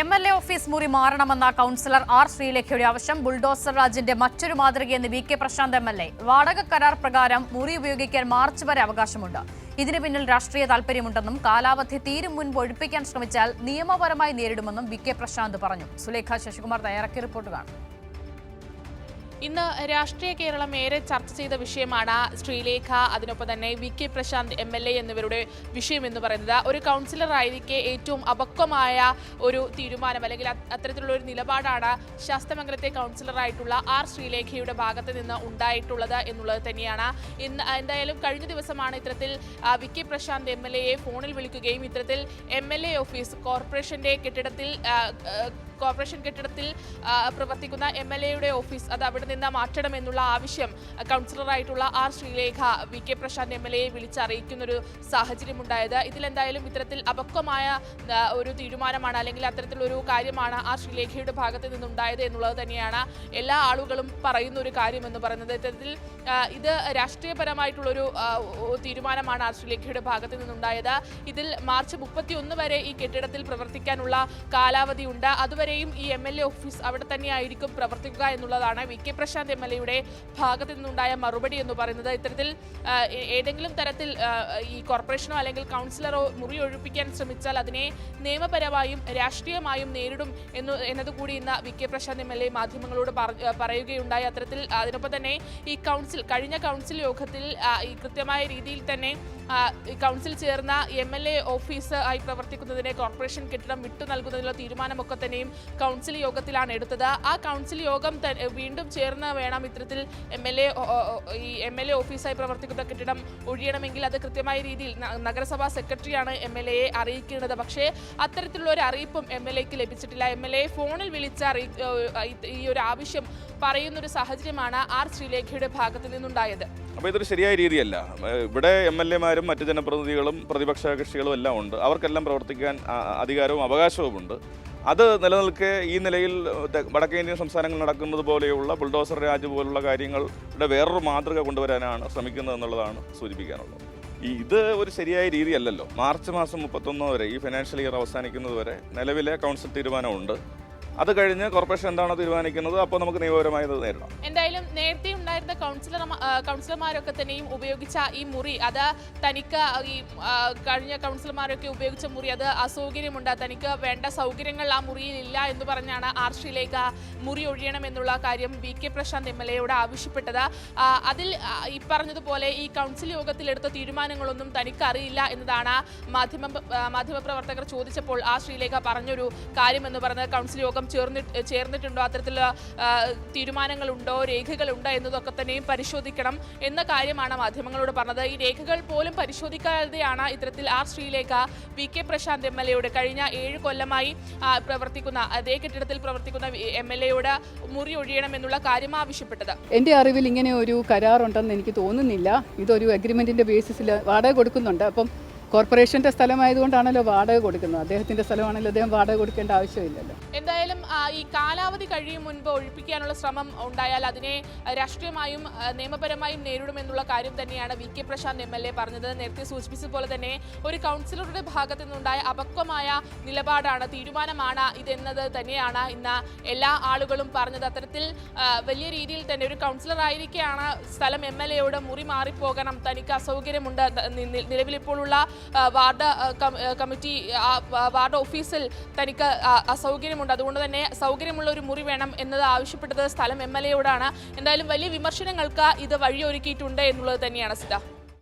MLA office മുറി മാറണമെന്ന councillor R ശ്രീലേഖയുടെ ആവശ്യം bulldozer രാജിന്റെ മറ്റൊരു മാതൃകയെന്ന് വി കെ പ്രശാന്ത് MLA. വാടക കരാർ പ്രകാരം മുറി ഉപയോഗിക്കാൻ മാർച്ച് വരെ അവകാശമുണ്ട്. ഇതിന് പിന്നിൽ രാഷ്ട്രീയ താൽപര്യമുണ്ടെന്നും കാലാവധി തീരും മുൻപ് ഒഴിപ്പിക്കാൻ ശ്രമിച്ചാൽ നിയമപരമായി നേരിടുമെന്നും വി കെ പ്രശാന്ത് പറഞ്ഞു. സുലേഖ ശശികുമാർ തയ്യാറാക്കിയ റിപ്പോർട്ട് കാണാം. ഇന്ന് രാഷ്ട്രീയ കേരളം ഏറെ ചർച്ച ചെയ്ത വിഷയമാണ് ശ്രീലേഖ, അതിനൊപ്പം തന്നെ വി കെ പ്രശാന്ത് MLA എന്നിവരുടെ വിഷയം എന്ന് പറയുന്നത്. ഒരു കൗൺസിലർ ആയിരിക്കെ ഏറ്റവും അപക്വമായ ഒരു തീരുമാനം അല്ലെങ്കിൽ അത്തരത്തിലുള്ള ഒരു നിലപാടാണ് ശാസ്തമംഗലത്തെ കൗൺസിലറായിട്ടുള്ള ആർ ശ്രീലേഖയുടെ ഭാഗത്ത് നിന്ന് ഉണ്ടായിട്ടുള്ളത് എന്നുള്ളത് തന്നെയാണ്. എന്തായാലും കഴിഞ്ഞ ദിവസമാണ് ഇത്തരത്തിൽ വി കെ പ്രശാന്ത് MLA ഫോണിൽ വിളിക്കുകയും ഇത്തരത്തിൽ MLA ഓഫീസ് കോർപ്പറേഷൻ കെട്ടിടത്തിൽ പ്രവർത്തിക്കുന്ന MLAയുടെ ഓഫീസ് അത് അവിടെ നിന്ന് മാറ്റണമെന്നുള്ള ആവശ്യം കൗൺസിലറായിട്ടുള്ള R Sreelekha V K Prasanth MLAയെ വിളിച്ചറിയിക്കുന്നൊരു സാഹചര്യമുണ്ടായത്. ഇതിലെന്തായാലും ഇത്തരത്തിൽ അപക്വമായ ഒരു തീരുമാനമാണ് അല്ലെങ്കിൽ അത്തരത്തിലൊരു കാര്യമാണ് ആർ ശ്രീലേഖയുടെ ഭാഗത്ത് നിന്നുണ്ടായത് എന്നുള്ളത് തന്നെയാണ് എല്ലാ ആളുകളും പറയുന്ന ഒരു കാര്യമെന്ന് പറയുന്നത്. ഇത്തരത്തിൽ ഇത് രാഷ്ട്രീയപരമായിട്ടുള്ളൊരു തീരുമാനമാണ് ആർ ശ്രീലേഖയുടെ ഭാഗത്ത് നിന്നുണ്ടായത്. ഇതിൽ മാർച്ച് 31 വരെ ഈ കെട്ടിടത്തിൽ പ്രവർത്തിക്കാനുള്ള കാലാവധിയുണ്ട്. അതുവരെയും ഈ MLA ഓഫീസ് അവിടെ തന്നെയായിരിക്കും പ്രവർത്തിക്കുക എന്നുള്ളതാണ് വി കെ പ്രശാന്ത് MLAയുടെ ഭാഗത്തു നിന്നുണ്ടായ മറുപടി എന്ന് പറയുന്നത്. ഇത്തരത്തിൽ ഏതെങ്കിലും തരത്തിൽ ഈ കോർപ്പറേഷനോ അല്ലെങ്കിൽ കൗൺസിലറോ മുറി ഒഴിപ്പിക്കാൻ ശ്രമിച്ചാൽ അതിനെ നിയമപരമായും രാഷ്ട്രീയമായും നേരിടും എന്നതുകൂടി ഇന്ന് വി കെ പ്രശാന്ത് MLA മാധ്യമങ്ങളോട് പറയുകയുണ്ടായി. അത്തരത്തിൽ അതിനൊപ്പം തന്നെ ഈ കഴിഞ്ഞ കൗൺസിൽ യോഗത്തിൽ ഈ കൃത്യമായ രീതിയിൽ തന്നെ കൗൺസിൽ ചേർന്ന MLA ഓഫീസ് ആയി പ്രവർത്തിക്കുന്നതിനെ കോർപ്പറേഷൻ കെട്ടിടം വിട്ടു നൽകുന്നതിനുള്ള തീരുമാനമൊക്കെ തന്നെയും കൗൺസിൽ യോഗത്തിലാണ് എടുത്തത്. ആ കൗൺസിൽ യോഗം വീണ്ടും ചേർന്ന് വേണം ഇത്തരത്തിൽ MLA ഓഫീസായി പ്രവർത്തിക്കുന്ന കെട്ടിടം ഒഴിയണമെങ്കിൽ അത് കൃത്യമായ രീതിയിൽ നഗരസഭാ സെക്രട്ടറിയാണ് MLAയെ അറിയിക്കേണ്ടത്. പക്ഷേ അത്തരത്തിലുള്ള ഒരു അറിയിപ്പും MLAക്ക് ലഭിച്ചിട്ടില്ല. MLA ഫോണിൽ വിളിച്ച ഈ ഒരു ആവശ്യം പറയുന്നൊരു സാഹചര്യമാണ് ആർ ശ്രീലേഖയുടെ ഭാഗത്ത് നിന്നുണ്ടായത്. അപ്പോൾ ഇതൊരു ശരിയായ രീതിയല്ല. ഇവിടെ MLAമാരും മറ്റ് ജനപ്രതിനിധികളും പ്രതിപക്ഷ കക്ഷികളും എല്ലാം ഉണ്ട്. അവർക്കെല്ലാം പ്രവർത്തിക്കാൻ അധികാരവും അവകാശവുമുണ്ട്. അത് നിലനിൽക്കെ ഈ നിലയിൽ വടക്കേന്ത്യൻ സംസ്ഥാനങ്ങൾ നടക്കുന്നത് പോലെയുള്ള ബുൾഡോസർ രാജ് പോലുള്ള കാര്യങ്ങളുടെ വേറൊരു മാതൃക കൊണ്ടുവരാനാണ് ശ്രമിക്കുന്നത് എന്നുള്ളതാണ് സൂചിപ്പിക്കാനുള്ളത്. ഇത് ഒരു ശരിയായ രീതിയല്ലല്ലോ. മാർച്ച് മാസം 31 വരെ ഈ ഫിനാൻഷ്യൽ ഇയർ അവസാനിക്കുന്നത് വരെ നിലവിലെ കൗൺസിൽ തീരുമാനമുണ്ട്. അത് കഴിഞ്ഞ് കോർപ്പറേഷൻ എന്താണോ തീരുമാനിക്കുന്നത് അപ്പോൾ നമുക്ക് നിയമപരമായി നേരിടാം. എന്തായാലും നേരത്തെ ഉണ്ടായിരുന്ന കൗൺസിലർമാരൊക്കെ തന്നെയും ഉപയോഗിച്ച ഈ മുറി അത് തനിക്ക് ഈ കഴിഞ്ഞ കൗൺസിലർമാരൊക്കെ ഉപയോഗിച്ച മുറി അത് അസൗകര്യമുണ്ട്, തനിക്ക് വേണ്ട സൗകര്യങ്ങൾ ആ മുറിയിൽ ഇല്ല എന്ന് പറഞ്ഞാണ് ആർ ശ്രീലേഖ മുറി ഒഴിയണമെന്നുള്ള കാര്യം വി കെ പ്രശാന്ത് MLAയോട് ആവശ്യപ്പെട്ടത്. അതിൽ ഈ പറഞ്ഞതുപോലെ ഈ കൗൺസിൽ യോഗത്തിൽ എടുത്ത തീരുമാനങ്ങളൊന്നും തനിക്ക് അറിയില്ല എന്നതാണ് മാധ്യമപ്രവർത്തകർ ചോദിച്ചപ്പോൾ ആർ ശ്രീലേഖ പറഞ്ഞൊരു കാര്യമെന്ന് പറഞ്ഞത് കൗൺസിൽ യോഗം ചേർന്നിട്ടുണ്ടോ, അത്തരത്തിലുള്ള തീരുമാനങ്ങളുണ്ടോ, രേഖകളുണ്ടോ എന്നതൊക്കെ തന്നെയും പരിശോധിക്കണം എന്ന കാര്യമാണ് മാധ്യമങ്ങളോട് പറഞ്ഞത്. ഈ രേഖകൾ പോലും പരിശോധിക്കാതെയാണ് ഇത്തരത്തിൽ R Sreelekha V K Prasanth MLAയോട് കഴിഞ്ഞ 7 കൊല്ലമായി പ്രവർത്തിക്കുന്ന അതേ കെട്ടിടത്തിൽ പ്രവർത്തിക്കുന്ന MLAയോട് മുറി ഒഴിയണമെന്നുള്ള കാര്യം ആവശ്യപ്പെട്ടത്. എൻ്റെ അറിവിൽ ഇങ്ങനെ ഒരു കരാറുണ്ടെന്ന് എനിക്ക് തോന്നുന്നില്ല. ഇതൊരു അഗ്രിമെൻറ്റിൻ്റെ ബേസിസിൽ വാടക കൊടുക്കുന്നുണ്ട്. അപ്പം കോർപ്പറേഷൻ്റെ സ്ഥലമായതുകൊണ്ടാണല്ലോ വാടക കൊടുക്കുന്നത്. അദ്ദേഹത്തിൻ്റെ സ്ഥലമാണല്ലോ, അദ്ദേഹം വാടക കൊടുക്കേണ്ട ആവശ്യമില്ലല്ലോ. എന്തായാലും ഈ കാലാവധി കഴിയും മുൻപ് ഒഴിപ്പിക്കാനുള്ള ശ്രമം ഉണ്ടായാൽ അതിനെ രാഷ്ട്രീയമായും നിയമപരമായും നേരിടുമെന്നുള്ള കാര്യം തന്നെയാണ് വി കെ പ്രശാന്ത് MLA പറഞ്ഞത്. നേരത്തെ സൂചിപ്പിച്ചതുപോലെ തന്നെ ഒരു കൗൺസിലറുടെ ഭാഗത്തു നിന്നുണ്ടായ അപക്വമായ നിലപാടാണ്, തീരുമാനമാണ് ഇതെന്നത് തന്നെയാണ് ഇന്ന് എല്ലാ ആളുകളും പറഞ്ഞത്. അത്തരത്തിൽ വലിയ രീതിയിൽ തന്നെ ഒരു കൗൺസിലർ ആയിരിക്കെയാണ് സ്ഥലം MLAയോട് മുറി മാറിപ്പോകണം, തനിക്ക് അസൗകര്യമുണ്ട്, നിലവിലിപ്പോഴുള്ള വാർഡ് ഓഫീസിൽ തനിക്ക് അസൗകര്യമുണ്ട്, അതുകൊണ്ട് തന്നെ സൗകര്യമുള്ള ഒരു മുറി വേണം എന്നത് ആവശ്യപ്പെട്ടത് സ്ഥലം MLAയോടാണ്. എന്തായാലും വലിയ വിമർശനങ്ങൾക്ക് ഇത് വഴിയൊരുക്കിയിട്ടുണ്ട് എന്നുള്ളത് തന്നെയാണ് സിദ്ധ.